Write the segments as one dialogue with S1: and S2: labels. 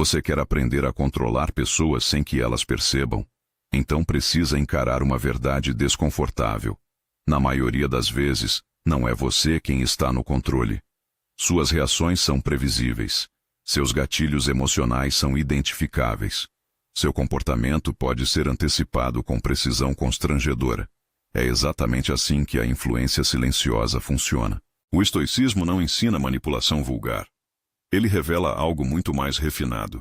S1: Você quer aprender a controlar pessoas sem que elas percebam? Então precisa encarar uma verdade desconfortável. Na maioria das vezes, não é você quem está no controle. Suas reações são previsíveis. Seus gatilhos emocionais são identificáveis. Seu comportamento pode ser antecipado com precisão constrangedora. É exatamente assim que a influência silenciosa funciona. O estoicismo não ensina manipulação vulgar. Ele revela algo muito mais refinado.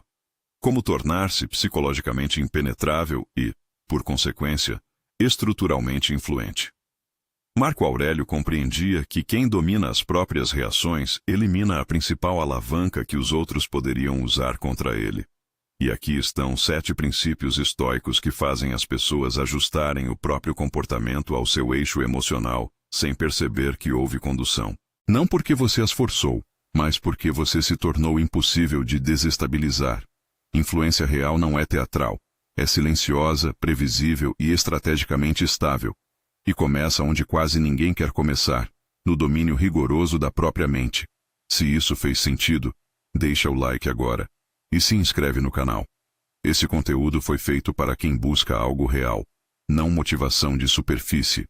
S1: Como tornar-se psicologicamente impenetrável e, por consequência, estruturalmente influente. Marco Aurélio compreendia que quem domina as próprias reações elimina a principal alavanca que os outros poderiam usar contra ele. E aqui estão 7 princípios estoicos que fazem as pessoas ajustarem o próprio comportamento ao seu eixo emocional, sem perceber que houve condução. Não porque você as forçou, mas porque você se tornou impossível de desestabilizar. Influência real não é teatral, é silenciosa, previsível e estrategicamente estável. E começa onde quase ninguém quer começar, no domínio rigoroso da própria mente. Se isso fez sentido, deixa o like agora. E se inscreve no canal. Esse conteúdo foi feito para quem busca algo real, não motivação de superfície.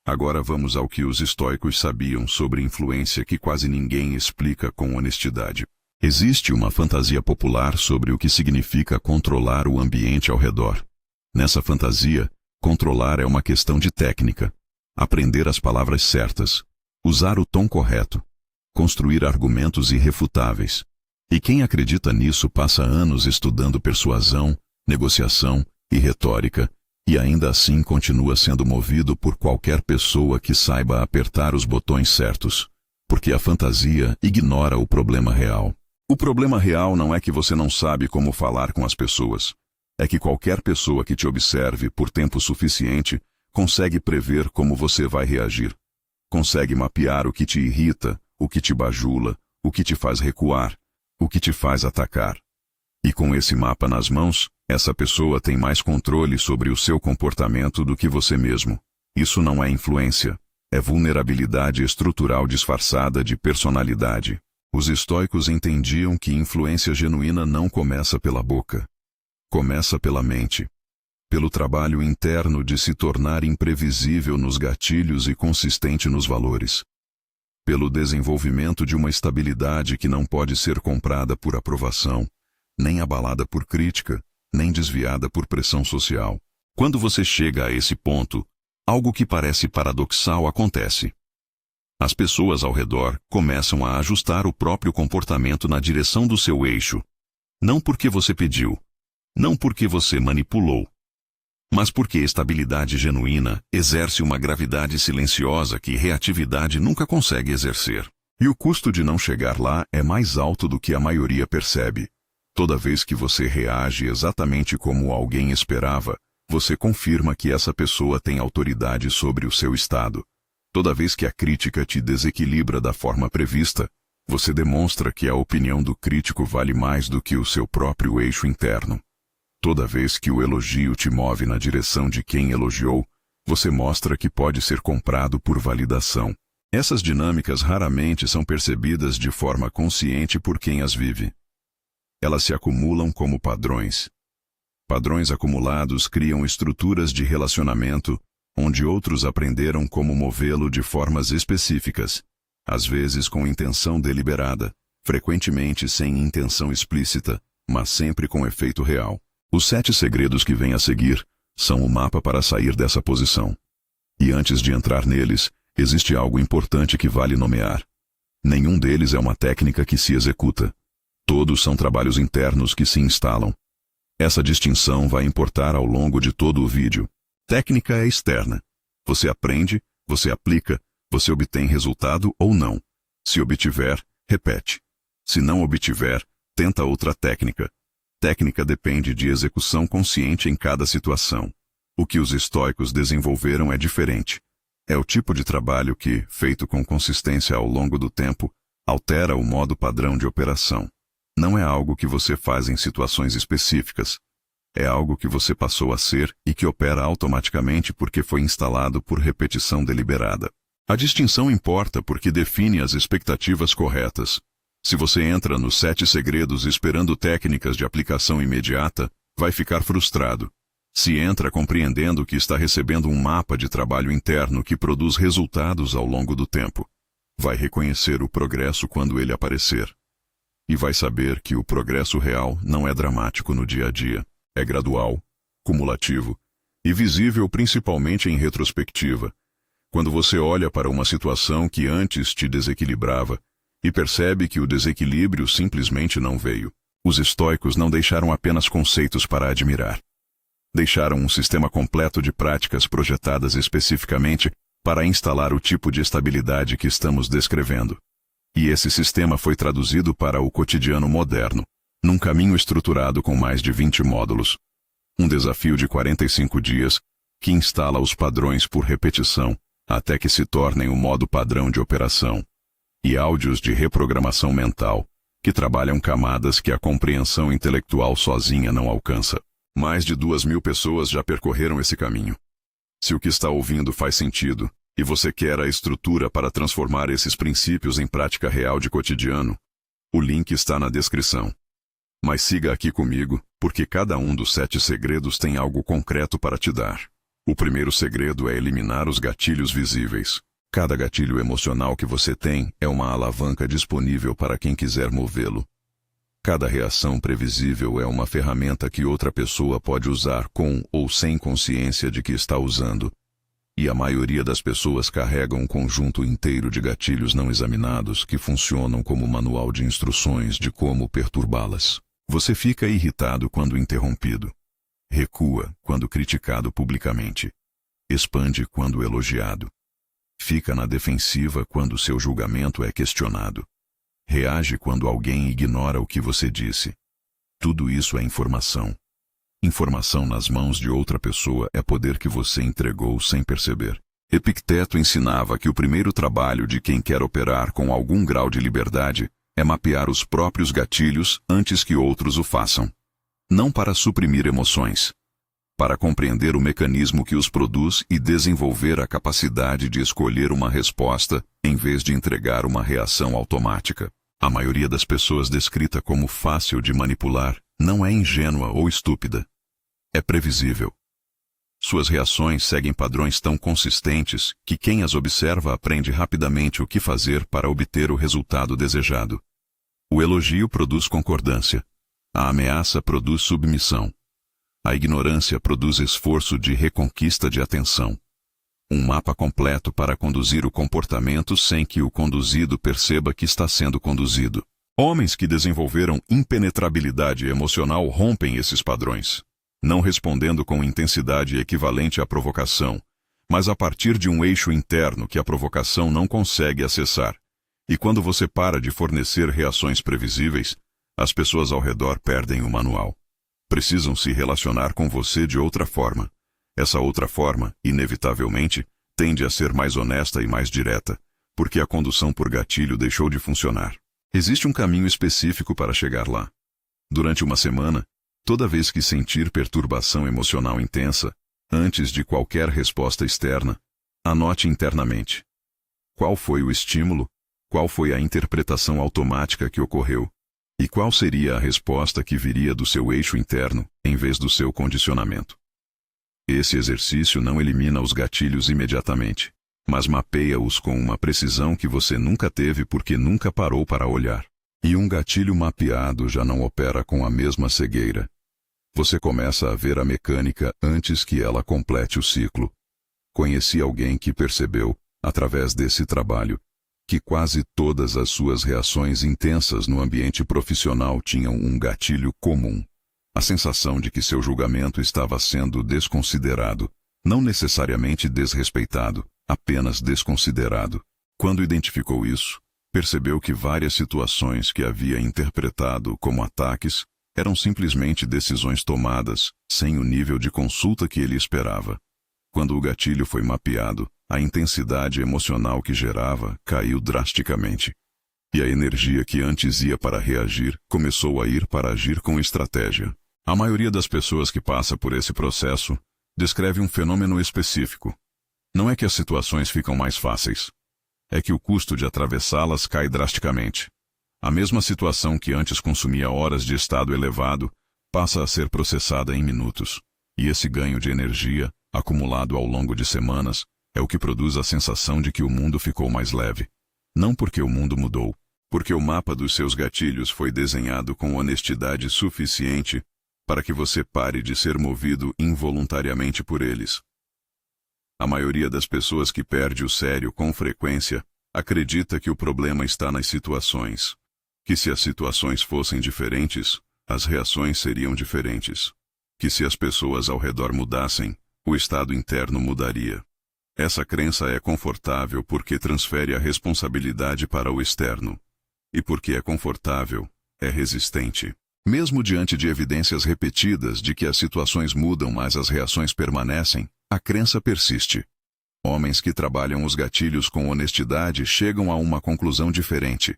S1: Agora vamos ao que os estoicos sabiam sobre influência que quase ninguém explica com honestidade. Existe uma fantasia popular sobre o que significa controlar o ambiente ao redor. Nessa fantasia, controlar é uma questão de técnica. Aprender as palavras certas, usar o tom correto, construir argumentos irrefutáveis. E quem acredita nisso passa anos estudando persuasão, negociação e retórica, e ainda assim continua sendo movido por qualquer pessoa que saiba apertar os botões certos, porque a fantasia ignora o problema real. O problema real não é que você não sabe como falar com as pessoas. É que qualquer pessoa que te observe por tempo suficiente consegue prever como você vai reagir. Consegue mapear o que te irrita, o que te bajula, o que te faz recuar, o que te faz atacar. E com esse mapa nas mãos, essa pessoa tem mais controle sobre o seu comportamento do que você mesmo. Isso não é influência, é vulnerabilidade estrutural disfarçada de personalidade. Os estoicos entendiam que influência genuína não começa pela boca. Começa pela mente. Pelo trabalho interno de se tornar imprevisível nos gatilhos e consistente nos valores. Pelo desenvolvimento de uma estabilidade que não pode ser comprada por aprovação, nem abalada por crítica, nem desviada por pressão social. Quando você chega a esse ponto, algo que parece paradoxal acontece. As pessoas ao redor começam a ajustar o próprio comportamento na direção do seu eixo. Não porque você pediu, não porque você manipulou, mas porque estabilidade genuína exerce uma gravidade silenciosa que reatividade nunca consegue exercer. E o custo de não chegar lá é mais alto do que a maioria percebe. Toda vez que você reage exatamente como alguém esperava, você confirma que essa pessoa tem autoridade sobre o seu estado. Toda vez que a crítica te desequilibra da forma prevista, você demonstra que a opinião do crítico vale mais do que o seu próprio eixo interno. Toda vez que o elogio te move na direção de quem elogiou, você mostra que pode ser comprado por validação. Essas dinâmicas raramente são percebidas de forma consciente por quem as vive. Elas se acumulam como padrões. Padrões acumulados criam estruturas de relacionamento, onde outros aprenderam como movê-lo de formas específicas, às vezes com intenção deliberada, frequentemente sem intenção explícita, mas sempre com efeito real. Os 7 segredos que vêm a seguir são o mapa para sair dessa posição. E antes de entrar neles, existe algo importante que vale nomear. Nenhum deles é uma técnica que se executa. Todos são trabalhos internos que se instalam. Essa distinção vai importar ao longo de todo o vídeo. Técnica é externa. Você aprende, você aplica, você obtém resultado ou não. Se obtiver, repete. Se não obtiver, tenta outra técnica. Técnica depende de execução consciente em cada situação. O que os estoicos desenvolveram é diferente. É o tipo de trabalho que, feito com consistência ao longo do tempo, altera o modo padrão de operação. Não é algo que você faz em situações específicas. É algo que você passou a ser e que opera automaticamente porque foi instalado por repetição deliberada. A distinção importa porque define as expectativas corretas. Se você entra nos 7 segredos esperando técnicas de aplicação imediata, vai ficar frustrado. Se entra compreendendo que está recebendo um mapa de trabalho interno que produz resultados ao longo do tempo, vai reconhecer o progresso quando ele aparecer. E vai saber que o progresso real não é dramático no dia a dia, é gradual, cumulativo e visível principalmente em retrospectiva, quando você olha para uma situação que antes te desequilibrava e percebe que o desequilíbrio simplesmente não veio. Os estoicos não deixaram apenas conceitos para admirar. Deixaram um sistema completo de práticas projetadas especificamente para instalar o tipo de estabilidade que estamos descrevendo. E esse sistema foi traduzido para o cotidiano moderno, num caminho estruturado com mais de 20 módulos. Um desafio de 45 dias que instala os padrões por repetição até que se tornem o modo padrão de operação. E áudios de reprogramação mental, que trabalham camadas que a compreensão intelectual sozinha não alcança. Mais de 2.000 pessoas já percorreram esse caminho. Se o que está ouvindo faz sentido, e você quer a estrutura para transformar esses princípios em prática real de cotidiano, o link está na descrição. Mas siga aqui comigo, porque cada um dos 7 segredos tem algo concreto para te dar. O primeiro segredo é eliminar os gatilhos visíveis. Cada gatilho emocional que você tem é uma alavanca disponível para quem quiser movê-lo. Cada reação previsível é uma ferramenta que outra pessoa pode usar com ou sem consciência de que está usando. E a maioria das pessoas carregam um conjunto inteiro de gatilhos não examinados que funcionam como manual de instruções de como perturbá-las. Você fica irritado quando interrompido. Recua quando criticado publicamente. Expande quando elogiado. Fica na defensiva quando seu julgamento é questionado. Reage quando alguém ignora o que você disse. Tudo isso é informação. Informação nas mãos de outra pessoa é poder que você entregou sem perceber. Epicteto ensinava que o primeiro trabalho de quem quer operar com algum grau de liberdade é mapear os próprios gatilhos antes que outros o façam. Não para suprimir emoções, para compreender o mecanismo que os produz e desenvolver a capacidade de escolher uma resposta em vez de entregar uma reação automática. A maioria das pessoas descrita como fácil de manipular não é ingênua ou estúpida. É previsível. Suas reações seguem padrões tão consistentes que quem as observa aprende rapidamente o que fazer para obter o resultado desejado. O elogio produz concordância. A ameaça produz submissão. A ignorância produz esforço de reconquista de atenção. Um mapa completo para conduzir o comportamento sem que o conduzido perceba que está sendo conduzido. Homens que desenvolveram impenetrabilidade emocional rompem esses padrões, não respondendo com intensidade equivalente à provocação, mas a partir de um eixo interno que a provocação não consegue acessar. E quando você para de fornecer reações previsíveis, as pessoas ao redor perdem o manual. Precisam se relacionar com você de outra forma. Essa outra forma, inevitavelmente, tende a ser mais honesta e mais direta, porque a condução por gatilho deixou de funcionar. Existe um caminho específico para chegar lá. Durante uma semana, toda vez que sentir perturbação emocional intensa, antes de qualquer resposta externa, anote internamente. Qual foi o estímulo? Qual foi a interpretação automática que ocorreu? E qual seria a resposta que viria do seu eixo interno, em vez do seu condicionamento? Esse exercício não elimina os gatilhos imediatamente, mas mapeia-os com uma precisão que você nunca teve porque nunca parou para olhar. E um gatilho mapeado já não opera com a mesma cegueira. Você começa a ver a mecânica antes que ela complete o ciclo. Conheci alguém que percebeu, através desse trabalho, que quase todas as suas reações intensas no ambiente profissional tinham um gatilho comum. A sensação de que seu julgamento estava sendo desconsiderado, não necessariamente desrespeitado, apenas desconsiderado. Quando identificou isso, percebeu que várias situações que havia interpretado como ataques eram simplesmente decisões tomadas, sem o nível de consulta que ele esperava. Quando o gatilho foi mapeado, a intensidade emocional que gerava caiu drasticamente. E a energia que antes ia para reagir começou a ir para agir com estratégia. A maioria das pessoas que passa por esse processo descreve um fenômeno específico. Não é que as situações ficam mais fáceis. É que o custo de atravessá-las cai drasticamente. A mesma situação que antes consumia horas de estado elevado, passa a ser processada em minutos. E esse ganho de energia, acumulado ao longo de semanas, é o que produz a sensação de que o mundo ficou mais leve. Não porque o mundo mudou, porque o mapa dos seus gatilhos foi desenhado com honestidade suficiente para que você pare de ser movido involuntariamente por eles. A maioria das pessoas que perde o sério com frequência acredita que o problema está nas situações. Que se as situações fossem diferentes, as reações seriam diferentes. Que se as pessoas ao redor mudassem, o estado interno mudaria. Essa crença é confortável porque transfere a responsabilidade para o externo. E porque é confortável, é resistente. Mesmo diante de evidências repetidas de que as situações mudam mas as reações permanecem, a crença persiste. Homens que trabalham os gatilhos com honestidade chegam a uma conclusão diferente.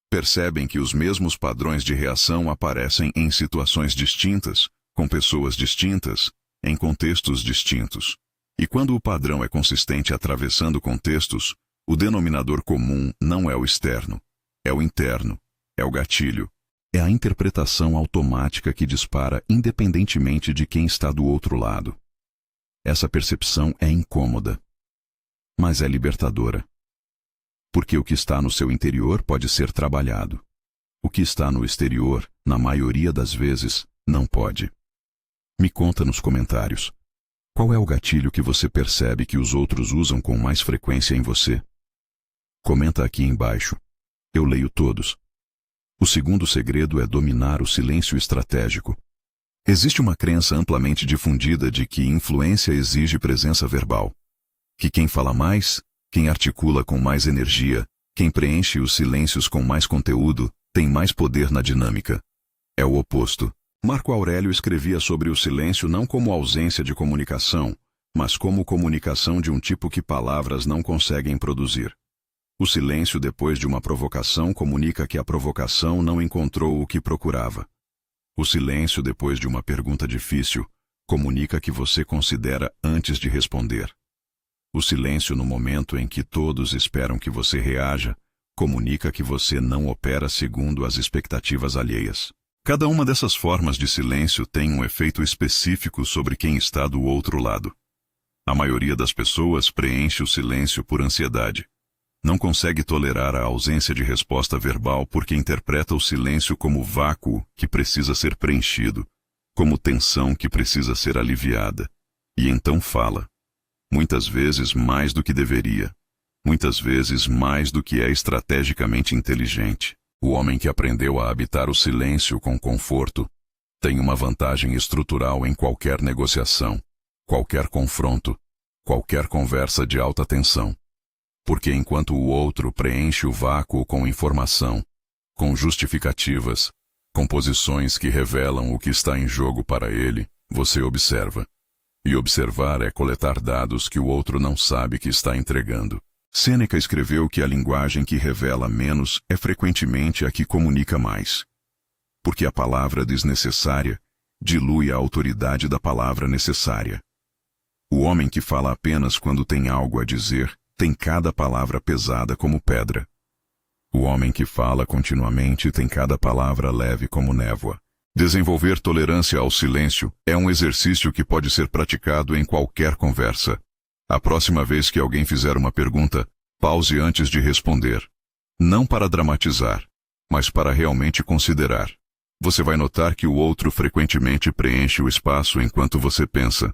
S1: Percebem que os mesmos padrões de reação aparecem em situações distintas, com pessoas distintas, em contextos distintos. E quando o padrão é consistente atravessando contextos, o denominador comum não é o externo, é o interno, é o gatilho. É a interpretação automática que dispara independentemente de quem está do outro lado. Essa percepção é incômoda, mas é libertadora. Porque o que está no seu interior pode ser trabalhado. O que está no exterior, na maioria das vezes, não pode. Me conta nos comentários. Qual é o gatilho que você percebe que os outros usam com mais frequência em você? Comenta aqui embaixo. Eu leio todos. O segundo segredo é dominar o silêncio estratégico. Existe uma crença amplamente difundida de que influência exige presença verbal. Que quem fala mais, quem articula com mais energia, quem preenche os silêncios com mais conteúdo, tem mais poder na dinâmica. É o oposto. Marco Aurélio escrevia sobre o silêncio não como ausência de comunicação, mas como comunicação de um tipo que palavras não conseguem produzir. O silêncio depois de uma provocação comunica que a provocação não encontrou o que procurava. O silêncio depois de uma pergunta difícil comunica que você considera antes de responder. O silêncio no momento em que todos esperam que você reaja comunica que você não opera segundo as expectativas alheias. Cada uma dessas formas de silêncio tem um efeito específico sobre quem está do outro lado. A maioria das pessoas preenche o silêncio por ansiedade. Não consegue tolerar a ausência de resposta verbal porque interpreta o silêncio como vácuo que precisa ser preenchido, como tensão que precisa ser aliviada. E então fala. Muitas vezes mais do que deveria. Muitas vezes mais do que é estrategicamente inteligente. O homem que aprendeu a habitar o silêncio com conforto tem uma vantagem estrutural em qualquer negociação, qualquer confronto, qualquer conversa de alta tensão. Porque enquanto o outro preenche o vácuo com informação, com justificativas, com posições que revelam o que está em jogo para ele, você observa. E observar é coletar dados que o outro não sabe que está entregando. Sêneca escreveu que a linguagem que revela menos é frequentemente a que comunica mais. Porque a palavra desnecessária dilui a autoridade da palavra necessária. O homem que fala apenas quando tem algo a dizer tem cada palavra pesada como pedra. O homem que fala continuamente tem cada palavra leve como névoa. Desenvolver tolerância ao silêncio é um exercício que pode ser praticado em qualquer conversa. A próxima vez que alguém fizer uma pergunta, pause antes de responder. Não para dramatizar, mas para realmente considerar. Você vai notar que o outro frequentemente preenche o espaço enquanto você pensa.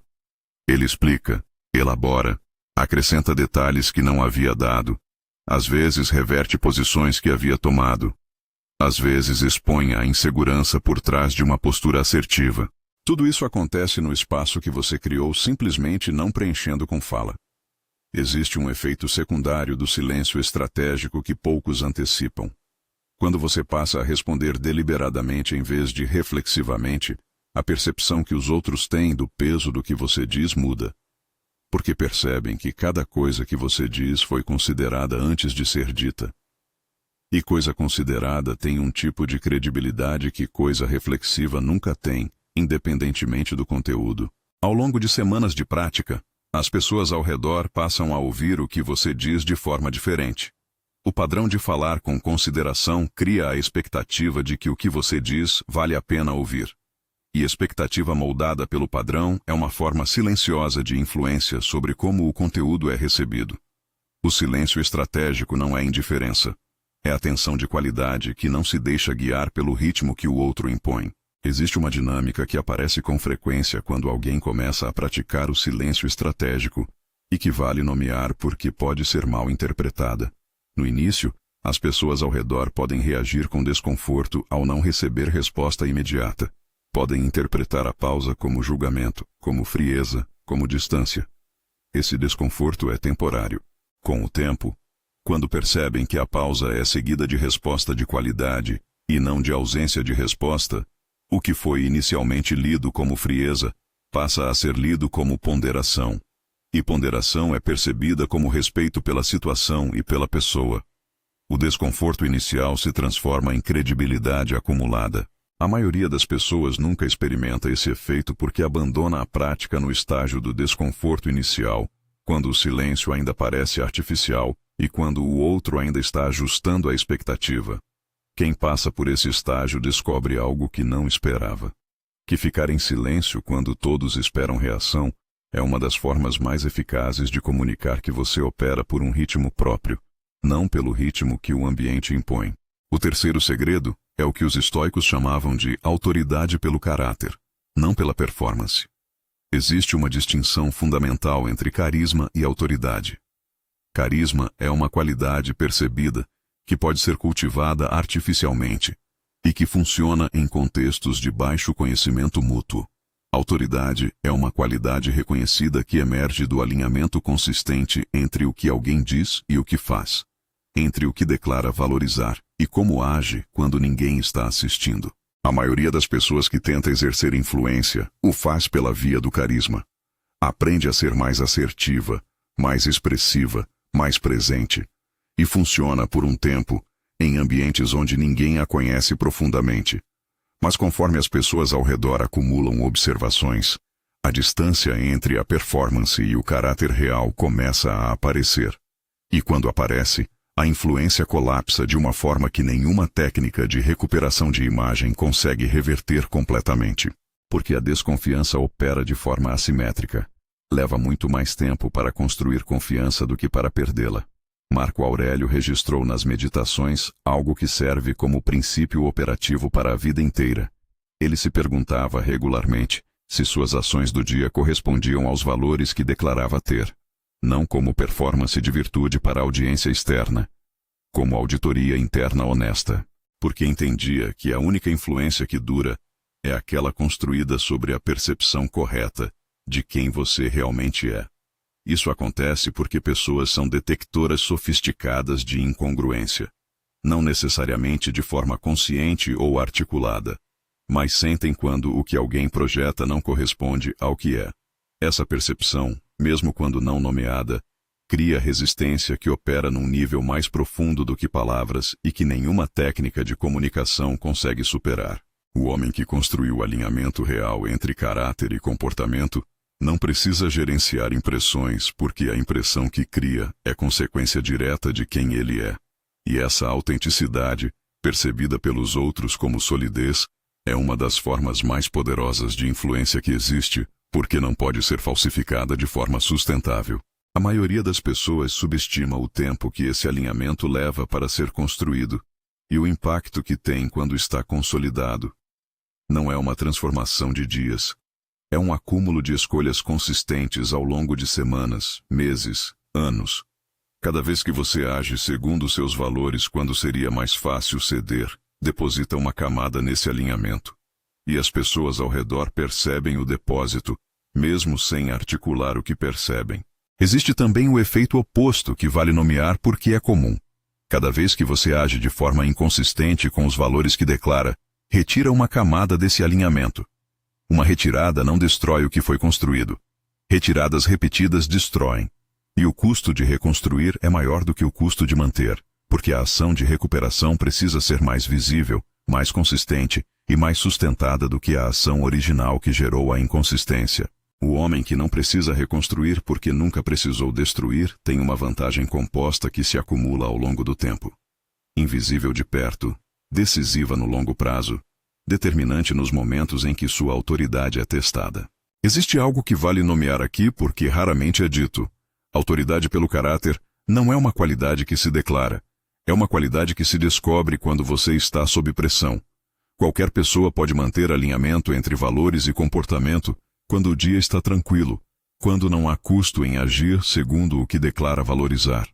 S1: Ele explica, elabora, acrescenta detalhes que não havia dado. Às vezes reverte posições que havia tomado. Às vezes expõe a insegurança por trás de uma postura assertiva. Tudo isso acontece no espaço que você criou simplesmente não preenchendo com fala. Existe um efeito secundário do silêncio estratégico que poucos antecipam. Quando você passa a responder deliberadamente em vez de reflexivamente, a percepção que os outros têm do peso do que você diz muda. Porque percebem que cada coisa que você diz foi considerada antes de ser dita. E coisa considerada tem um tipo de credibilidade que coisa reflexiva nunca tem, independentemente do conteúdo. Ao longo de semanas de prática, as pessoas ao redor passam a ouvir o que você diz de forma diferente. O padrão de falar com consideração cria a expectativa de que o que você diz vale a pena ouvir. E expectativa moldada pelo padrão é uma forma silenciosa de influência sobre como o conteúdo é recebido. O silêncio estratégico não é indiferença. É atenção de qualidade que não se deixa guiar pelo ritmo que o outro impõe. Existe uma dinâmica que aparece com frequência quando alguém começa a praticar o silêncio estratégico e que vale nomear porque pode ser mal interpretada. No início, as pessoas ao redor podem reagir com desconforto ao não receber resposta imediata. Podem interpretar a pausa como julgamento, como frieza, como distância. Esse desconforto é temporário. Com o tempo, quando percebem que a pausa é seguida de resposta de qualidade e não de ausência de resposta, o que foi inicialmente lido como frieza passa a ser lido como ponderação. E ponderação é percebida como respeito pela situação e pela pessoa. O desconforto inicial se transforma em credibilidade acumulada. A maioria das pessoas nunca experimenta esse efeito porque abandona a prática no estágio do desconforto inicial, quando o silêncio ainda parece artificial e quando o outro ainda está ajustando a expectativa. Quem passa por esse estágio descobre algo que não esperava. Que ficar em silêncio quando todos esperam reação é uma das formas mais eficazes de comunicar que você opera por um ritmo próprio, não pelo ritmo que o ambiente impõe. O terceiro segredo é o que os estoicos chamavam de autoridade pelo caráter, não pela performance. Existe uma distinção fundamental entre carisma e autoridade. Carisma é uma qualidade percebida que pode ser cultivada artificialmente e que funciona em contextos de baixo conhecimento mútuo. Autoridade é uma qualidade reconhecida que emerge do alinhamento consistente entre o que alguém diz e o que faz, entre o que declara valorizar e como age quando ninguém está assistindo. A maioria das pessoas que tenta exercer influência o faz pela via do carisma. Aprende a ser mais assertiva, mais expressiva, mais presente, e funciona por um tempo em ambientes onde ninguém a conhece profundamente. Mas conforme as pessoas ao redor acumulam observações, a distância entre a performance e o caráter real começa a aparecer. E quando aparece, a influência colapsa de uma forma que nenhuma técnica de recuperação de imagem consegue reverter completamente. Porque a desconfiança opera de forma assimétrica. Leva muito mais tempo para construir confiança do que para perdê-la. Marco Aurélio registrou nas Meditações algo que serve como princípio operativo para a vida inteira. Ele se perguntava regularmente se suas ações do dia correspondiam aos valores que declarava ter. Não como performance de virtude para a audiência externa, como auditoria interna honesta, porque entendia que a única influência que dura é aquela construída sobre a percepção correta de quem você realmente é. Isso acontece porque pessoas são detectoras sofisticadas de incongruência, não necessariamente de forma consciente ou articulada, mas sentem quando o que alguém projeta não corresponde ao que é. Essa percepção, mesmo quando não nomeada, cria resistência que opera num nível mais profundo do que palavras e que nenhuma técnica de comunicação consegue superar. O homem que construiu o alinhamento real entre caráter e comportamento não precisa gerenciar impressões porque a impressão que cria é consequência direta de quem ele é. E essa autenticidade, percebida pelos outros como solidez, é uma das formas mais poderosas de influência que existe, porque não pode ser falsificada de forma sustentável. A maioria das pessoas subestima o tempo que esse alinhamento leva para ser construído e o impacto que tem quando está consolidado. Não é uma transformação de dias. É um acúmulo de escolhas consistentes ao longo de semanas, meses, anos. Cada vez que você age segundo seus valores quando seria mais fácil ceder, deposita uma camada nesse alinhamento. E as pessoas ao redor percebem o depósito, mesmo sem articular o que percebem. Existe também o efeito oposto que vale nomear porque é comum. Cada vez que você age de forma inconsistente com os valores que declara, retira uma camada desse alinhamento. Uma retirada não destrói o que foi construído. Retiradas repetidas destroem. E o custo de reconstruir é maior do que o custo de manter, porque a ação de recuperação precisa ser mais visível, mais consistente e mais sustentada do que a ação original que gerou a inconsistência. O homem que não precisa reconstruir porque nunca precisou destruir tem uma vantagem composta que se acumula ao longo do tempo. Invisível de perto, decisiva no longo prazo, determinante nos momentos em que sua autoridade é testada. Existe algo que vale nomear aqui porque raramente é dito. Autoridade pelo caráter não é uma qualidade que se declara, é uma qualidade que se descobre quando você está sob pressão. Qualquer pessoa pode manter alinhamento entre valores e comportamento quando o dia está tranquilo, quando não há custo em agir segundo o que declara valorizar.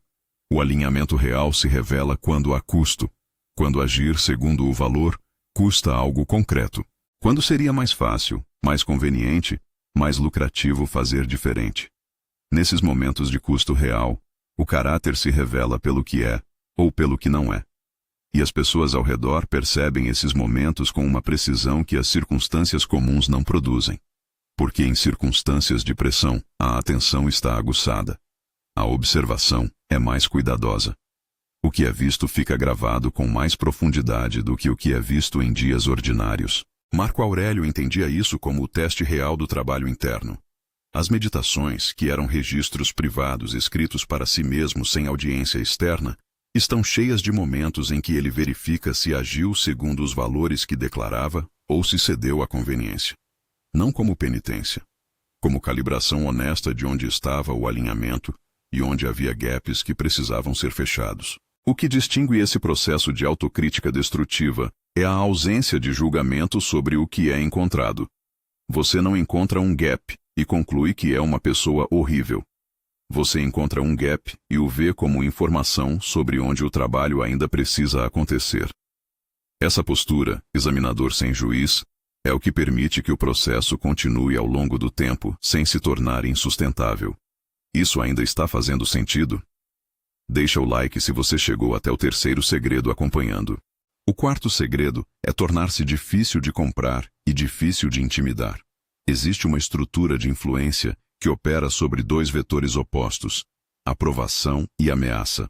S1: O alinhamento real se revela quando há custo, quando agir segundo o valor custa algo concreto. Quando seria mais fácil, mais conveniente, mais lucrativo fazer diferente. Nesses momentos de custo real, o caráter se revela pelo que é ou pelo que não é. E as pessoas ao redor percebem esses momentos com uma precisão que as circunstâncias comuns não produzem. Porque em circunstâncias de pressão, a atenção está aguçada. A observação é mais cuidadosa. O que é visto fica gravado com mais profundidade do que o que é visto em dias ordinários. Marco Aurélio entendia isso como o teste real do trabalho interno. As meditações, que eram registros privados escritos para si mesmo sem audiência externa, estão cheias de momentos em que ele verifica se agiu segundo os valores que declarava ou se cedeu à conveniência. Não como penitência, como calibração honesta de onde estava o alinhamento e onde havia gaps que precisavam ser fechados. O que distingue esse processo de autocrítica destrutiva é a ausência de julgamento sobre o que é encontrado. Você não encontra um gap e conclui que é uma pessoa horrível. Você encontra um gap e o vê como informação sobre onde o trabalho ainda precisa acontecer. Essa postura, examinador sem juiz, é o que permite que o processo continue ao longo do tempo sem se tornar insustentável. Isso ainda está fazendo sentido? Deixa o like se você chegou até o terceiro segredo acompanhando. O quarto segredo é tornar-se difícil de comprar e difícil de intimidar. Existe uma estrutura de influência que opera sobre dois vetores opostos, aprovação e ameaça.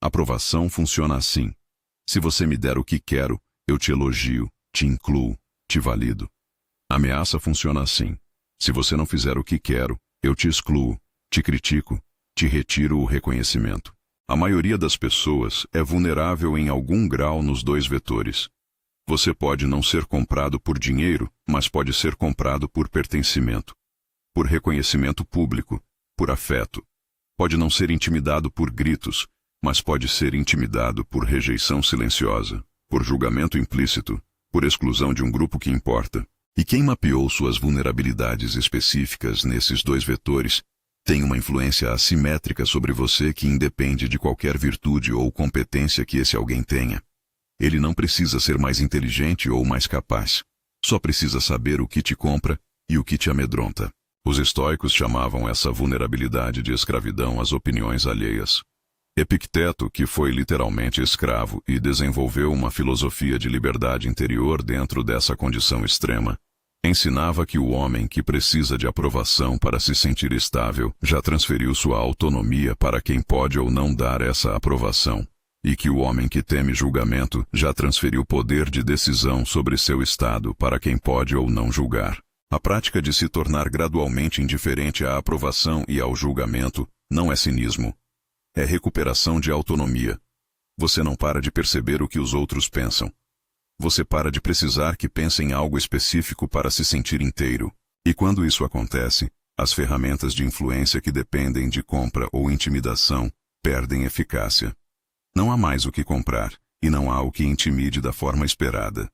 S1: Aprovação funciona assim. Se você me der o que quero, eu te elogio, te incluo, te valido. Ameaça funciona assim. Se você não fizer o que quero, eu te excluo, te critico, te retiro o reconhecimento. A maioria das pessoas é vulnerável em algum grau nos dois vetores. Você pode não ser comprado por dinheiro, mas pode ser comprado por pertencimento, por reconhecimento público, por afeto. Pode não ser intimidado por gritos, mas pode ser intimidado por rejeição silenciosa, por julgamento implícito, por exclusão de um grupo que importa. E quem mapeou suas vulnerabilidades específicas nesses dois vetores tem uma influência assimétrica sobre você que independe de qualquer virtude ou competência que esse alguém tenha. Ele não precisa ser mais inteligente ou mais capaz. Só precisa saber o que te compra e o que te amedronta. Os estoicos chamavam essa vulnerabilidade de escravidão às opiniões alheias. Epicteto, que foi literalmente escravo e desenvolveu uma filosofia de liberdade interior dentro dessa condição extrema, ensinava que o homem que precisa de aprovação para se sentir estável já transferiu sua autonomia para quem pode ou não dar essa aprovação, e que o homem que teme julgamento já transferiu poder de decisão sobre seu estado para quem pode ou não julgar. A prática de se tornar gradualmente indiferente à aprovação e ao julgamento não é cinismo. É recuperação de autonomia. Você não para de perceber o que os outros pensam. Você para de precisar que pensem algo específico para se sentir inteiro. E quando isso acontece, as ferramentas de influência que dependem de compra ou intimidação perdem eficácia. Não há mais o que comprar, e não há o que intimide da forma esperada.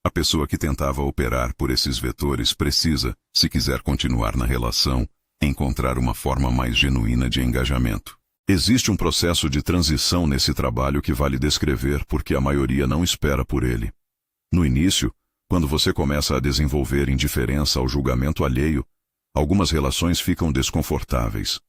S1: A pessoa que tentava operar por esses vetores precisa, se quiser continuar na relação, encontrar uma forma mais genuína de engajamento. Existe um processo de transição nesse trabalho que vale descrever porque a maioria não espera por ele. No início, quando você começa a desenvolver indiferença ao julgamento alheio, algumas relações ficam desconfortáveis.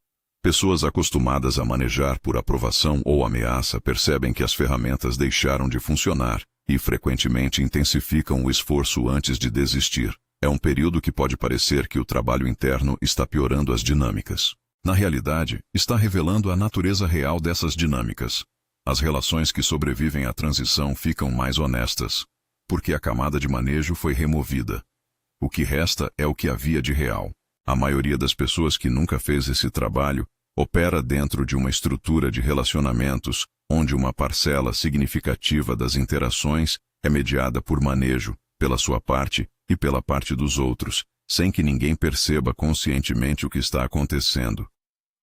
S1: Pessoas acostumadas a manejar por aprovação ou ameaça percebem que as ferramentas deixaram de funcionar e frequentemente intensificam o esforço antes de desistir. É um período que pode parecer que o trabalho interno está piorando as dinâmicas. Na realidade, está revelando a natureza real dessas dinâmicas. As relações que sobrevivem à transição ficam mais honestas, porque a camada de manejo foi removida. O que resta é o que havia de real. A maioria das pessoas que nunca fez esse trabalho opera dentro de uma estrutura de relacionamentos onde uma parcela significativa das interações é mediada por manejo, pela sua parte e pela parte dos outros, sem que ninguém perceba conscientemente o que está acontecendo.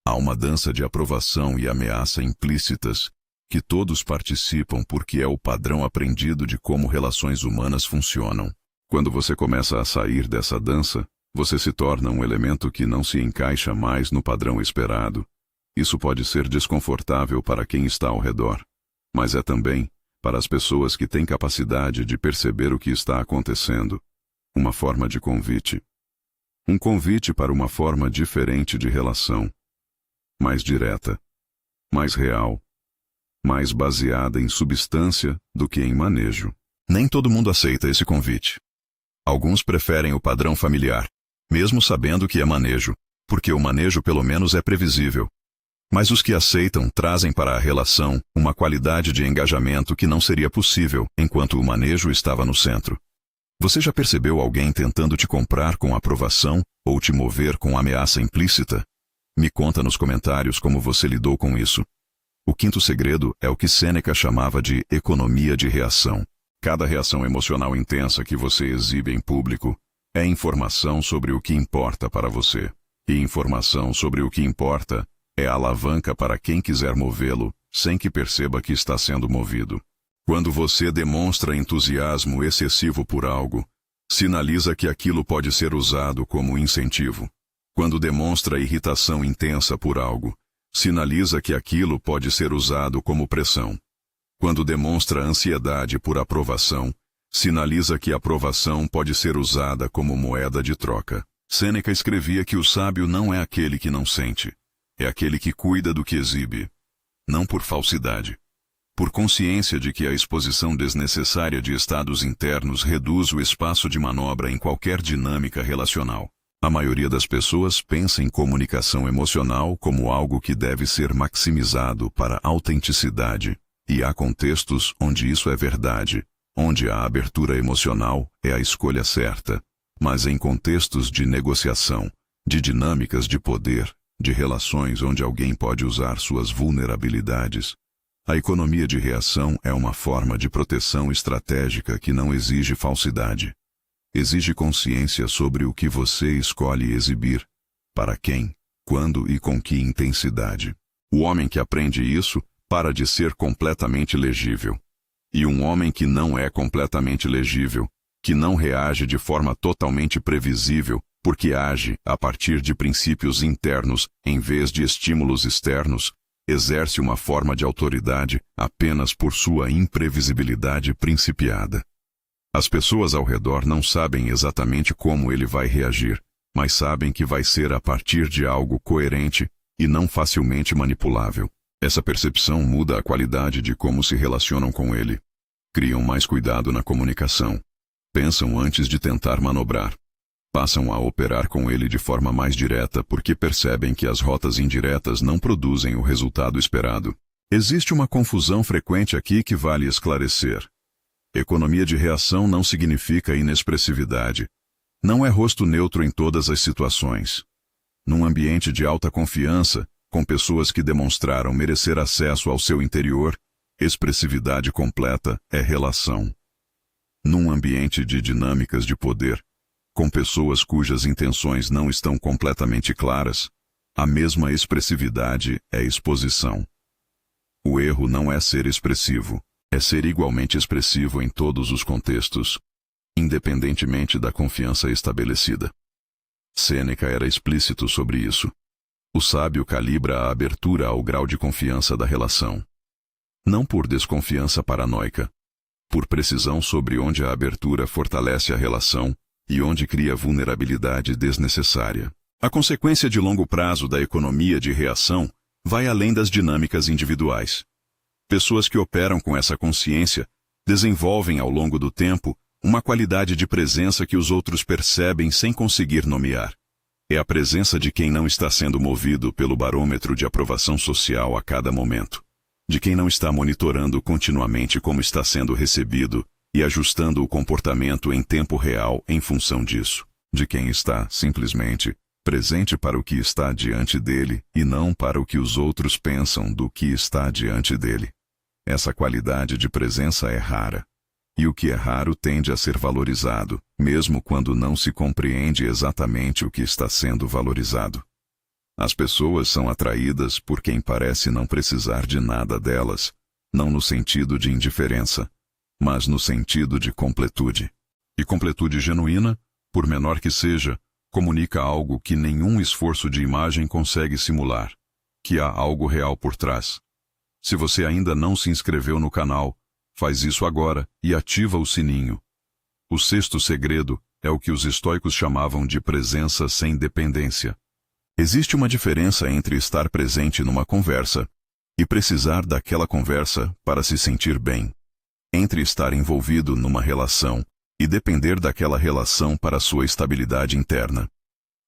S1: Há uma dança de aprovação e ameaça implícitas, que todos participam porque é o padrão aprendido de como relações humanas funcionam. Quando você começa a sair dessa dança, você se torna um elemento que não se encaixa mais no padrão esperado. Isso pode ser desconfortável para quem está ao redor, mas é também, para as pessoas que têm capacidade de perceber o que está acontecendo, uma forma de convite. Um convite para uma forma diferente de relação. Mais direta, mais real, mais baseada em substância do que em manejo. Nem todo mundo aceita esse convite. Alguns preferem o padrão familiar, mesmo sabendo que é manejo, porque o manejo pelo menos é previsível. Mas os que aceitam trazem para a relação uma qualidade de engajamento que não seria possível enquanto o manejo estava no centro. Você já percebeu alguém tentando te comprar com aprovação ou te mover com ameaça implícita? Me conta nos comentários como você lidou com isso. O quinto segredo é o que Sêneca chamava de economia de reação. Cada reação emocional intensa que você exibe em público é informação sobre o que importa para você. E informação sobre o que importa é a alavanca para quem quiser movê-lo, sem que perceba que está sendo movido. Quando você demonstra entusiasmo excessivo por algo, sinaliza que aquilo pode ser usado como incentivo. Quando demonstra irritação intensa por algo, sinaliza que aquilo pode ser usado como pressão. Quando demonstra ansiedade por aprovação, sinaliza que a aprovação pode ser usada como moeda de troca. Sêneca escrevia que o sábio não é aquele que não sente, é aquele que cuida do que exibe. Não por falsidade. Por consciência de que a exposição desnecessária de estados internos reduz o espaço de manobra em qualquer dinâmica relacional. A maioria das pessoas pensa em comunicação emocional como algo que deve ser maximizado para autenticidade, e há contextos onde isso é verdade, onde a abertura emocional é a escolha certa, mas em contextos de negociação, de dinâmicas de poder, de relações onde alguém pode usar suas vulnerabilidades, a economia de reação é uma forma de proteção estratégica que não exige falsidade. Exige consciência sobre o que você escolhe exibir, para quem, quando e com que intensidade. O homem que aprende isso para de ser completamente legível. E um homem que não é completamente legível, que não reage de forma totalmente previsível, porque age a partir de princípios internos em vez de estímulos externos, exerce uma forma de autoridade apenas por sua imprevisibilidade principiada. As pessoas ao redor não sabem exatamente como ele vai reagir, mas sabem que vai ser a partir de algo coerente e não facilmente manipulável. Essa percepção muda a qualidade de como se relacionam com ele. Criam mais cuidado na comunicação. Pensam antes de tentar manobrar. Passam a operar com ele de forma mais direta porque percebem que as rotas indiretas não produzem o resultado esperado. Existe uma confusão frequente aqui que vale esclarecer. Economia de reação não significa inexpressividade. Não é rosto neutro em todas as situações. Num ambiente de alta confiança, com pessoas que demonstraram merecer acesso ao seu interior, expressividade completa é relação. Num ambiente de dinâmicas de poder, com pessoas cujas intenções não estão completamente claras, a mesma expressividade é exposição. O erro não é ser expressivo, é ser igualmente expressivo em todos os contextos, independentemente da confiança estabelecida. Sêneca era explícito sobre isso. O sábio calibra a abertura ao grau de confiança da relação. Não por desconfiança paranoica, por precisão sobre onde a abertura fortalece a relação e onde cria vulnerabilidade desnecessária. A consequência de longo prazo da economia de reação vai além das dinâmicas individuais. Pessoas que operam com essa consciência desenvolvem ao longo do tempo uma qualidade de presença que os outros percebem sem conseguir nomear. É a presença de quem não está sendo movido pelo barômetro de aprovação social a cada momento. De quem não está monitorando continuamente como está sendo recebido e ajustando o comportamento em tempo real em função disso. De quem está, simplesmente, presente para o que está diante dele e não para o que os outros pensam do que está diante dele. Essa qualidade de presença é rara. E o que é raro tende a ser valorizado, mesmo quando não se compreende exatamente o que está sendo valorizado. As pessoas são atraídas por quem parece não precisar de nada delas, não no sentido de indiferença, mas no sentido de completude. E completude genuína, por menor que seja, comunica algo que nenhum esforço de imagem consegue simular, que há algo real por trás. Se você ainda não se inscreveu no canal, faz isso agora e ativa o sininho. O sexto segredo é o que os estoicos chamavam de presença sem dependência. Existe uma diferença entre estar presente numa conversa e precisar daquela conversa para se sentir bem. Entre estar envolvido numa relação e depender daquela relação para sua estabilidade interna.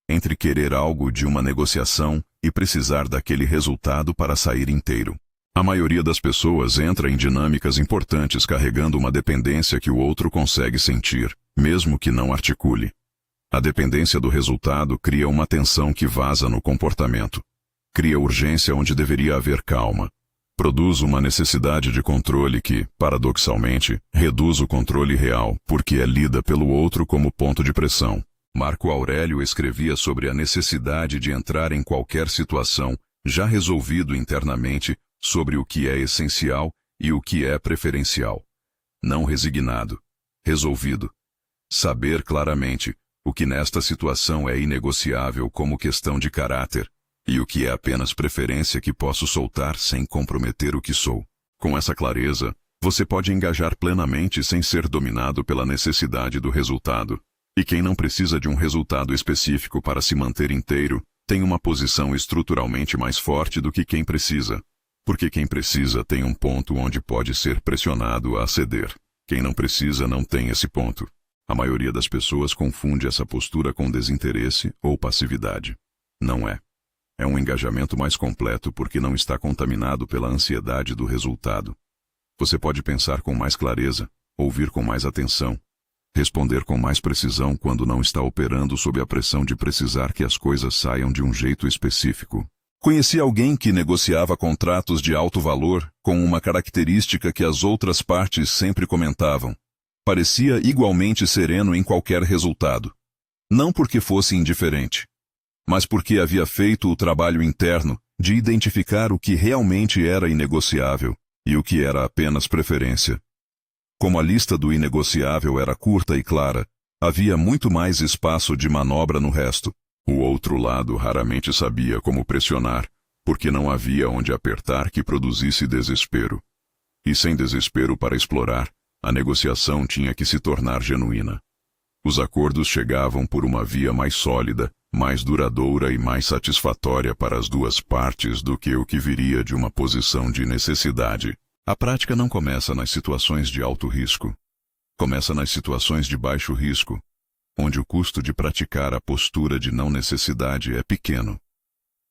S1: Entre querer algo de uma negociação e precisar daquele resultado para sair inteiro. A maioria das pessoas entra em dinâmicas importantes carregando uma dependência que o outro consegue sentir, mesmo que não articule. A dependência do resultado cria uma tensão que vaza no comportamento. Cria urgência onde deveria haver calma. Produz uma necessidade de controle que, paradoxalmente, reduz o controle real, porque é lida pelo outro como ponto de pressão. Marco Aurélio escrevia sobre a necessidade de entrar em qualquer situação, já resolvido internamente, sobre o que é essencial e o que é preferencial. Não resignado. Resolvido. Saber claramente o que nesta situação é inegociável como questão de caráter e o que é apenas preferência que posso soltar sem comprometer o que sou. Com essa clareza, você pode engajar plenamente sem ser dominado pela necessidade do resultado. E quem não precisa de um resultado específico para se manter inteiro, tem uma posição estruturalmente mais forte do que quem precisa. Porque quem precisa tem um ponto onde pode ser pressionado a ceder. Quem não precisa não tem esse ponto. A maioria das pessoas confunde essa postura com desinteresse ou passividade. Não é. É um engajamento mais completo porque não está contaminado pela ansiedade do resultado. Você pode pensar com mais clareza, ouvir com mais atenção, responder com mais precisão quando não está operando sob a pressão de precisar que as coisas saiam de um jeito específico. Conheci alguém que negociava contratos de alto valor com uma característica que as outras partes sempre comentavam. Parecia igualmente sereno em qualquer resultado. Não porque fosse indiferente, mas porque havia feito o trabalho interno de identificar o que realmente era inegociável e o que era apenas preferência. Como a lista do inegociável era curta e clara, havia muito mais espaço de manobra no resto. O outro lado raramente sabia como pressionar, porque não havia onde apertar que produzisse desespero. E sem desespero para explorar, a negociação tinha que se tornar genuína. Os acordos chegavam por uma via mais sólida, mais duradoura e mais satisfatória para as duas partes do que o que viria de uma posição de necessidade. A prática não começa nas situações de alto risco. Começa nas situações de baixo risco, onde o custo de praticar a postura de não necessidade é pequeno.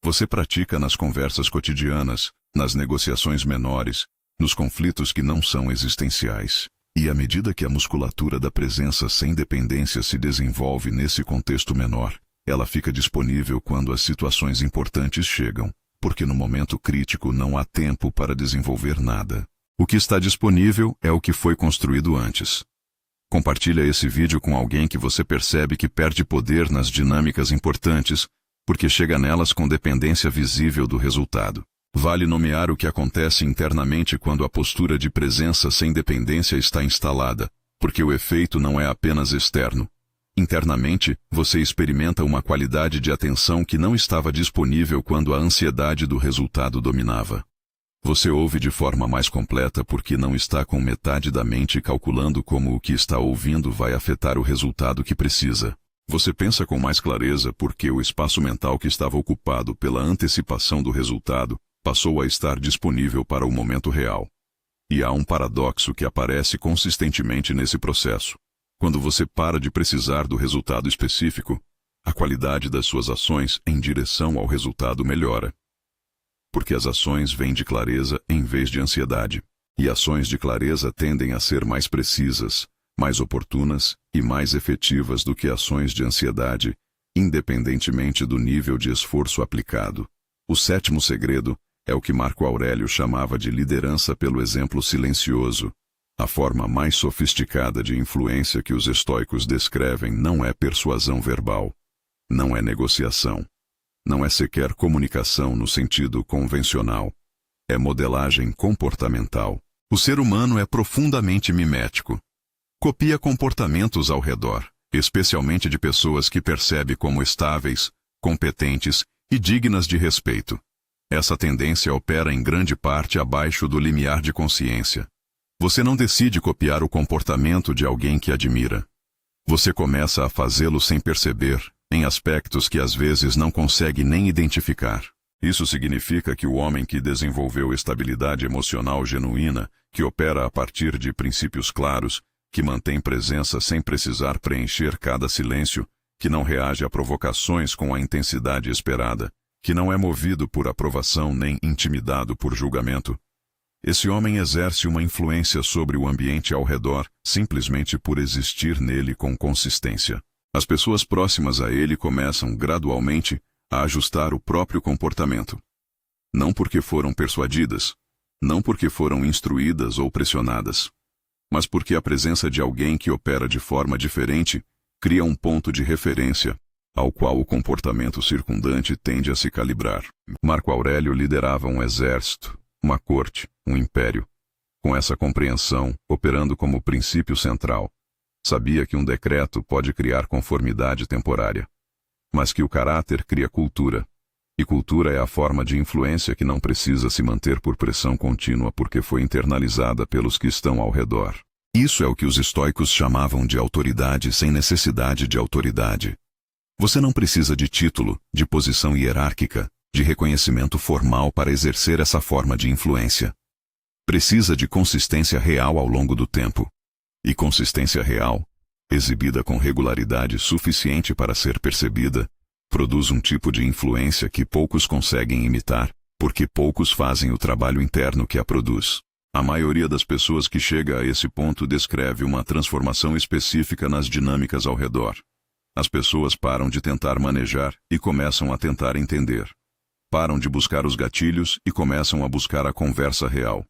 S1: Você pratica nas conversas cotidianas, nas negociações menores, nos conflitos que não são existenciais. E à medida que a musculatura da presença sem dependência se desenvolve nesse contexto menor, ela fica disponível quando as situações importantes chegam, porque no momento crítico não há tempo para desenvolver nada. O que está disponível é o que foi construído antes. Compartilha esse vídeo com alguém que você percebe que perde poder nas dinâmicas importantes, porque chega nelas com dependência visível do resultado. Vale nomear o que acontece internamente quando a postura de presença sem dependência está instalada, porque o efeito não é apenas externo. Internamente, você experimenta uma qualidade de atenção que não estava disponível quando a ansiedade do resultado dominava. Você ouve de forma mais completa porque não está com metade da mente calculando como o que está ouvindo vai afetar o resultado que precisa. Você pensa com mais clareza porque o espaço mental que estava ocupado pela antecipação do resultado passou a estar disponível para o momento real. E há um paradoxo que aparece consistentemente nesse processo. Quando você para de precisar do resultado específico, a qualidade das suas ações em direção ao resultado melhora. Porque as ações vêm de clareza em vez de ansiedade. E ações de clareza tendem a ser mais precisas, mais oportunas e mais efetivas do que ações de ansiedade, independentemente do nível de esforço aplicado. O sétimo segredo é o que Marco Aurélio chamava de liderança pelo exemplo silencioso. A forma mais sofisticada de influência que os estoicos descrevem não é persuasão verbal, não é negociação, não é sequer comunicação no sentido convencional. É modelagem comportamental. O ser humano é profundamente mimético. Copia comportamentos ao redor, especialmente de pessoas que percebe como estáveis, competentes e dignas de respeito. Essa tendência opera em grande parte abaixo do limiar de consciência. Você não decide copiar o comportamento de alguém que admira. Você começa a fazê-lo sem perceber, em aspectos que às vezes não consegue nem identificar. Isso significa que o homem que desenvolveu estabilidade emocional genuína, que opera a partir de princípios claros, que mantém presença sem precisar preencher cada silêncio, que não reage a provocações com a intensidade esperada, que não é movido por aprovação nem intimidado por julgamento. Esse homem exerce uma influência sobre o ambiente ao redor simplesmente por existir nele com consistência. As pessoas próximas a ele começam gradualmente a ajustar o próprio comportamento. Não porque foram persuadidas, não porque foram instruídas ou pressionadas, mas porque a presença de alguém que opera de forma diferente cria um ponto de referência ao qual o comportamento circundante tende a se calibrar. Marco Aurélio liderava um exército, uma corte, um império. Com essa compreensão, operando como princípio central, sabia que um decreto pode criar conformidade temporária, mas que o caráter cria cultura, e cultura é a forma de influência que não precisa se manter por pressão contínua porque foi internalizada pelos que estão ao redor. Isso é o que os estoicos chamavam de autoridade sem necessidade de autoridade. Você não precisa de título, de posição hierárquica, de reconhecimento formal para exercer essa forma de influência. Precisa de consistência real ao longo do tempo. E consistência real, exibida com regularidade suficiente para ser percebida, produz um tipo de influência que poucos conseguem imitar, porque poucos fazem o trabalho interno que a produz. A maioria das pessoas que chega a esse ponto descreve uma transformação específica nas dinâmicas ao redor. As pessoas param de tentar manejar e começam a tentar entender. Param de buscar os gatilhos e começam a buscar a conversa real.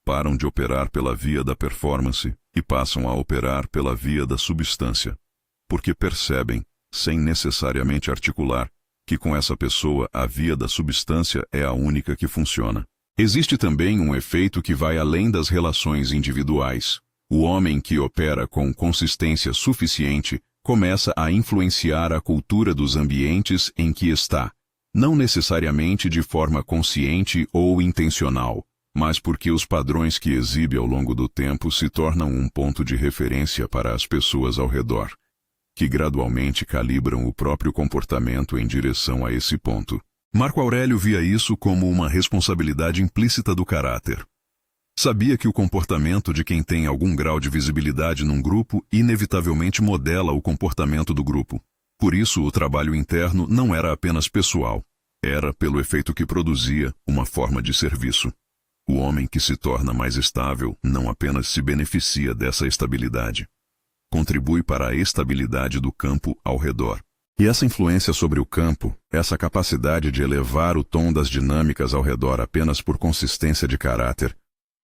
S1: Param de operar pela via da performance e passam a operar pela via da substância, porque percebem, sem necessariamente articular, que com essa pessoa a via da substância é a única que funciona. Existe também um efeito que vai além das relações individuais. O homem que opera com consistência suficiente começa a influenciar a cultura dos ambientes em que está, não necessariamente de forma consciente ou intencional, mas porque os padrões que exibe ao longo do tempo se tornam um ponto de referência para as pessoas ao redor, que gradualmente calibram o próprio comportamento em direção a esse ponto. Marco Aurélio via isso como uma responsabilidade implícita do caráter. Sabia que o comportamento de quem tem algum grau de visibilidade num grupo inevitavelmente modela o comportamento do grupo. Por isso, o trabalho interno não era apenas pessoal. Era, pelo efeito que produzia, uma forma de serviço. O homem que se torna mais estável não apenas se beneficia dessa estabilidade, contribui para a estabilidade do campo ao redor. E essa influência sobre o campo, essa capacidade de elevar o tom das dinâmicas ao redor apenas por consistência de caráter,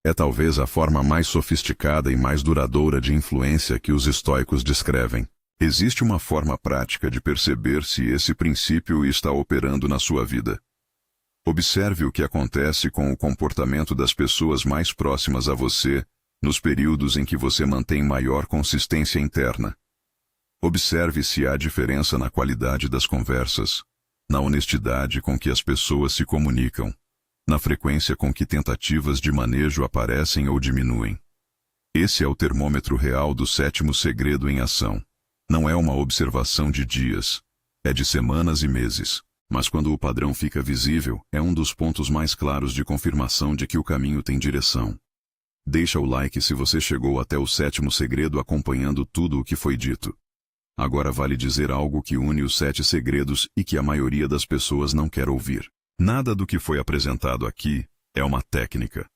S1: é talvez a forma mais sofisticada e mais duradoura de influência que os estoicos descrevem. Existe uma forma prática de perceber se esse princípio está operando na sua vida. Observe o que acontece com o comportamento das pessoas mais próximas a você, nos períodos em que você mantém maior consistência interna. Observe se há diferença na qualidade das conversas, na honestidade com que as pessoas se comunicam, na frequência com que tentativas de manejo aparecem ou diminuem. Esse é o termômetro real do sétimo segredo em ação. Não é uma observação de dias, é de semanas e meses. Mas quando o padrão fica visível, é um dos pontos mais claros de confirmação de que o caminho tem direção. Deixa o like se você chegou até o sétimo segredo acompanhando tudo o que foi dito. Agora vale dizer algo que une os 7 segredos e que a maioria das pessoas não quer ouvir. Nada do que foi apresentado aqui é uma técnica.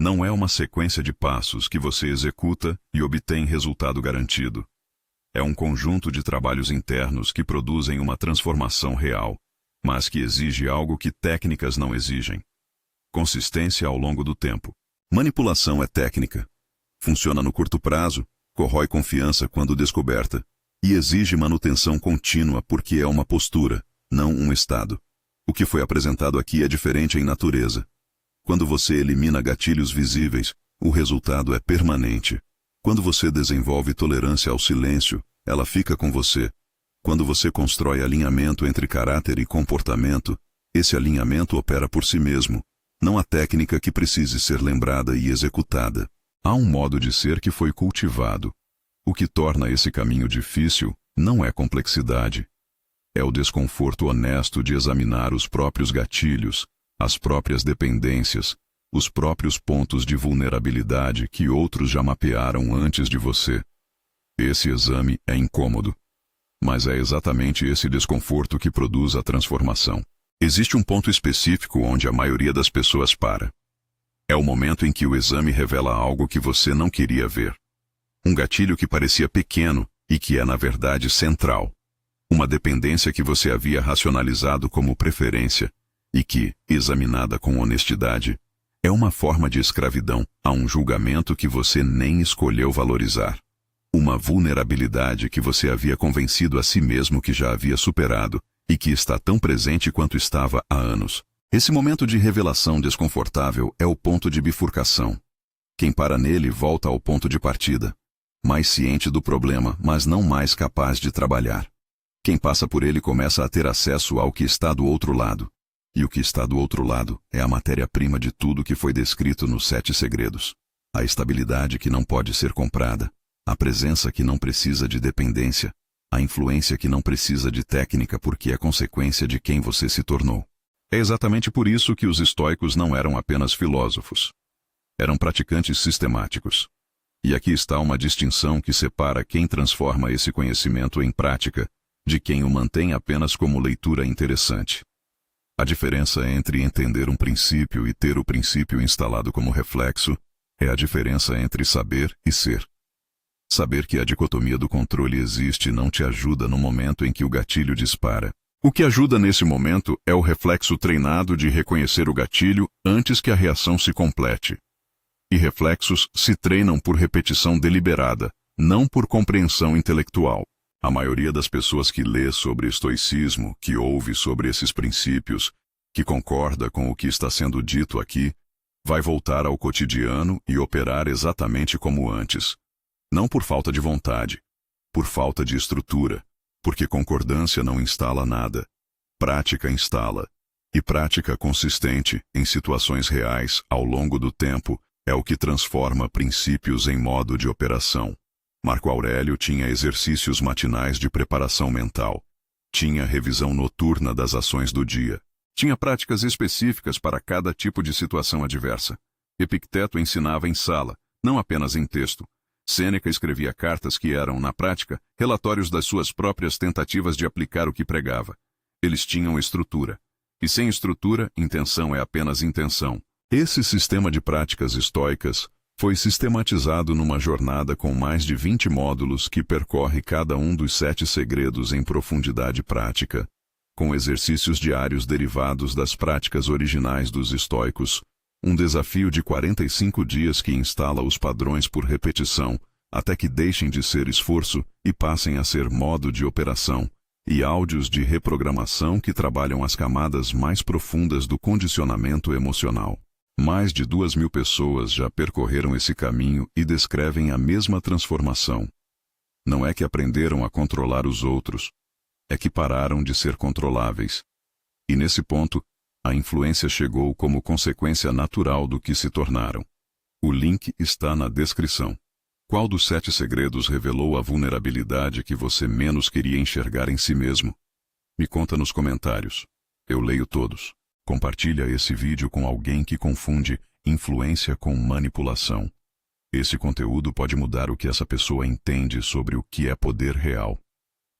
S1: Não é uma sequência de passos que você executa e obtém resultado garantido. É um conjunto de trabalhos internos que produzem uma transformação real, mas que exige algo que técnicas não exigem. Consistência ao longo do tempo. Manipulação é técnica. Funciona no curto prazo, corrói confiança quando descoberta, e exige manutenção contínua porque é uma postura, não um estado. O que foi apresentado aqui é diferente em natureza. Quando você elimina gatilhos visíveis, o resultado é permanente. Quando você desenvolve tolerância ao silêncio, ela fica com você. Quando você constrói alinhamento entre caráter e comportamento, esse alinhamento opera por si mesmo. Não há técnica que precise ser lembrada e executada. Há um modo de ser que foi cultivado. O que torna esse caminho difícil não é complexidade. É o desconforto honesto de examinar os próprios gatilhos, as próprias dependências, os próprios pontos de vulnerabilidade que outros já mapearam antes de você. Esse exame é incômodo. Mas é exatamente esse desconforto que produz a transformação. Existe um ponto específico onde a maioria das pessoas para. É o momento em que o exame revela algo que você não queria ver. Um gatilho que parecia pequeno e que é, na verdade, central. Uma dependência que você havia racionalizado como preferência e que, examinada com honestidade, é uma forma de escravidão a um julgamento que você nem escolheu valorizar. Uma vulnerabilidade que você havia convencido a si mesmo que já havia superado e que está tão presente quanto estava há anos. Esse momento de revelação desconfortável é o ponto de bifurcação. Quem para nele volta ao ponto de partida, mais ciente do problema, mas não mais capaz de trabalhar. Quem passa por ele começa a ter acesso ao que está do outro lado. E o que está do outro lado é a matéria-prima de tudo que foi descrito nos 7 segredos. A estabilidade que não pode ser comprada, a presença que não precisa de dependência, a influência que não precisa de técnica porque é consequência de quem você se tornou. É exatamente por isso que os estoicos não eram apenas filósofos. Eram praticantes sistemáticos. E aqui está uma distinção que separa quem transforma esse conhecimento em prática de quem o mantém apenas como leitura interessante. A diferença entre entender um princípio e ter o princípio instalado como reflexo é a diferença entre saber e ser. Saber que a dicotomia do controle existe não te ajuda no momento em que o gatilho dispara. O que ajuda nesse momento é o reflexo treinado de reconhecer o gatilho antes que a reação se complete. E reflexos se treinam por repetição deliberada, não por compreensão intelectual. A maioria das pessoas que lê sobre estoicismo, que ouve sobre esses princípios, que concorda com o que está sendo dito aqui, vai voltar ao cotidiano e operar exatamente como antes. Não por falta de vontade, por falta de estrutura, porque concordância não instala nada. Prática instala. E prática consistente, em situações reais, ao longo do tempo, é o que transforma princípios em modo de operação. Marco Aurélio tinha exercícios matinais de preparação mental. Tinha revisão noturna das ações do dia. Tinha práticas específicas para cada tipo de situação adversa. Epicteto ensinava em sala, não apenas em texto. Sêneca escrevia cartas que eram, na prática, relatórios das suas próprias tentativas de aplicar o que pregava. Eles tinham estrutura. E sem estrutura, intenção é apenas intenção. Esse sistema de práticas estoicas foi sistematizado numa jornada com mais de 20 módulos que percorre cada um dos 7 segredos em profundidade prática, com exercícios diários derivados das práticas originais dos estoicos, um desafio de 45 dias que instala os padrões por repetição, até que deixem de ser esforço e passem a ser modo de operação, e áudios de reprogramação que trabalham as camadas mais profundas do condicionamento emocional. Mais de 2.000 pessoas já percorreram esse caminho e descrevem a mesma transformação. Não é que aprenderam a controlar os outros, é que pararam de ser controláveis. E nesse ponto, a influência chegou como consequência natural do que se tornaram. O link está na descrição. Qual dos 7 segredos revelou a vulnerabilidade que você menos queria enxergar em si mesmo? Me conta nos comentários. Eu leio todos. Compartilha esse vídeo com alguém que confunde influência com manipulação. Esse conteúdo pode mudar o que essa pessoa entende sobre o que é poder real.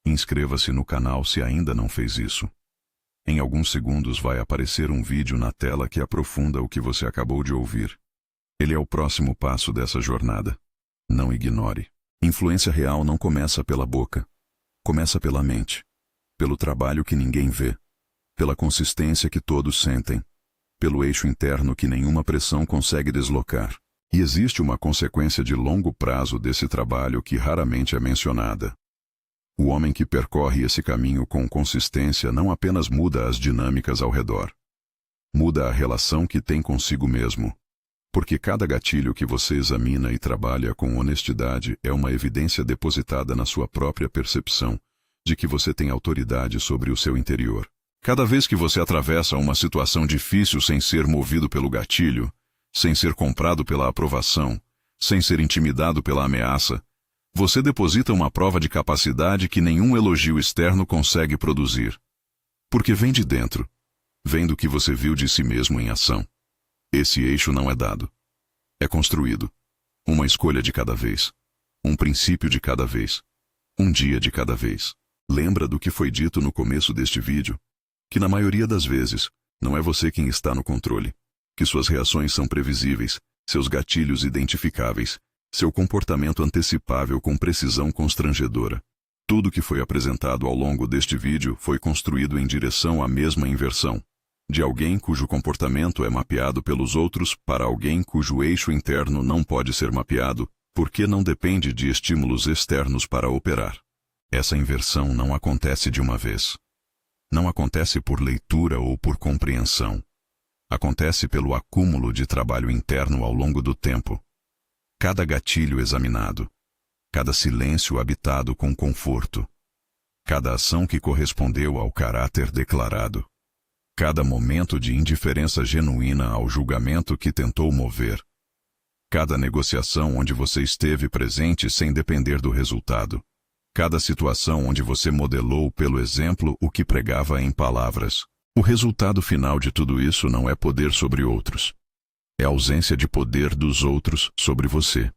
S1: Inscreva-se no canal se ainda não fez isso. Em alguns segundos vai aparecer um vídeo na tela que aprofunda o que você acabou de ouvir. Ele é o próximo passo dessa jornada. Não ignore. Influência real não começa pela boca. Começa pela mente. Pelo trabalho que ninguém vê. Pela consistência que todos sentem. Pelo eixo interno que nenhuma pressão consegue deslocar. E existe uma consequência de longo prazo desse trabalho que raramente é mencionada. O homem que percorre esse caminho com consistência não apenas muda as dinâmicas ao redor. Muda a relação que tem consigo mesmo. Porque cada gatilho que você examina e trabalha com honestidade é uma evidência depositada na sua própria percepção de que você tem autoridade sobre o seu interior. Cada vez que você atravessa uma situação difícil sem ser movido pelo gatilho, sem ser comprado pela aprovação, sem ser intimidado pela ameaça, você deposita uma prova de capacidade que nenhum elogio externo consegue produzir. Porque vem de dentro, vem do que você viu de si mesmo em ação. Esse eixo não é dado. É construído. Uma escolha de cada vez. Um princípio de cada vez. Um dia de cada vez. Lembra do que foi dito no começo deste vídeo? Que na maioria das vezes, não é você quem está no controle. Que suas reações são previsíveis, seus gatilhos identificáveis, seu comportamento antecipável com precisão constrangedora. Tudo que foi apresentado ao longo deste vídeo foi construído em direção à mesma inversão. De alguém cujo comportamento é mapeado pelos outros para alguém cujo eixo interno não pode ser mapeado, porque não depende de estímulos externos para operar. Essa inversão não acontece de uma vez. Não acontece por leitura ou por compreensão. Acontece pelo acúmulo de trabalho interno ao longo do tempo. Cada gatilho examinado. Cada silêncio habitado com conforto. Cada ação que correspondeu ao caráter declarado. Cada momento de indiferença genuína ao julgamento que tentou mover. Cada negociação onde você esteve presente sem depender do resultado. Cada situação onde você modelou pelo exemplo o que pregava em palavras. O resultado final de tudo isso não é poder sobre outros. É ausência de poder dos outros sobre você.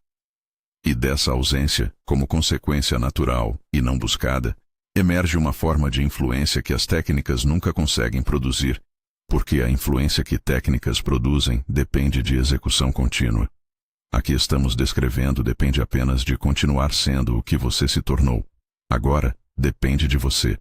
S1: E dessa ausência, como consequência natural e não buscada, emerge uma forma de influência que as técnicas nunca conseguem produzir, porque a influência que técnicas produzem depende de execução contínua. A que estamos descrevendo depende apenas de continuar sendo o que você se tornou. Agora, depende de você.